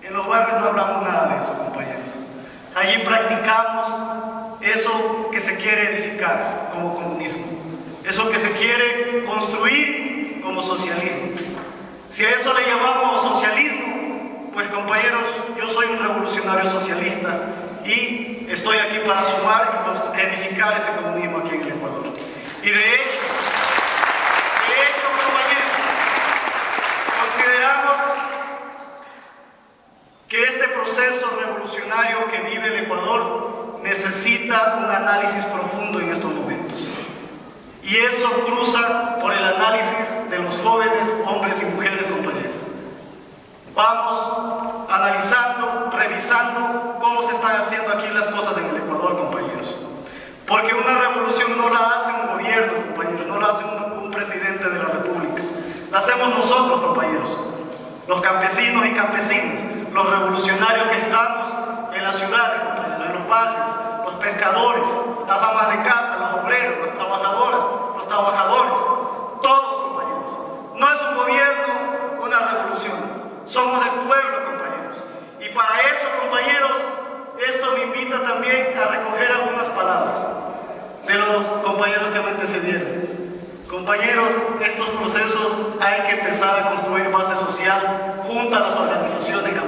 En los barrios no hablamos nada de eso, compañeros. Allí practicamos eso que se quiere edificar como comunismo, eso que se quiere construir como socialismo. Si a eso le llamamos socialismo, pues compañeros, yo soy un revolucionario socialista y estoy aquí para sumar y edificar ese comunismo aquí en el Ecuador. Y de hecho, compañeros, consideramos que este proceso revolucionario que vive el Ecuador necesita un análisis profundo en estos momentos. Y eso cruza por el análisis de los jóvenes, hombres y mujeres, compañeros. Vamos analizando, revisando cómo se están haciendo aquí las cosas en el Ecuador, compañeros. Porque una revolución no la hace un gobierno, compañeros, no la hace un presidente de la República. La hacemos nosotros, compañeros, los campesinos y campesinas, los revolucionarios que estamos en las ciudades, compañeros, en los barrios, los pescadores, las amas de casa, los obreros, las trabajadoras, los trabajadores, todos, compañeros. No es un gobierno, una revolución. Somos el pueblo, compañeros. Y para eso, compañeros, esto me invita también a recoger algunas palabras de los compañeros que me antecedieron. Compañeros, estos procesos hay que empezar a construir base social junto a las organizaciones campesinas.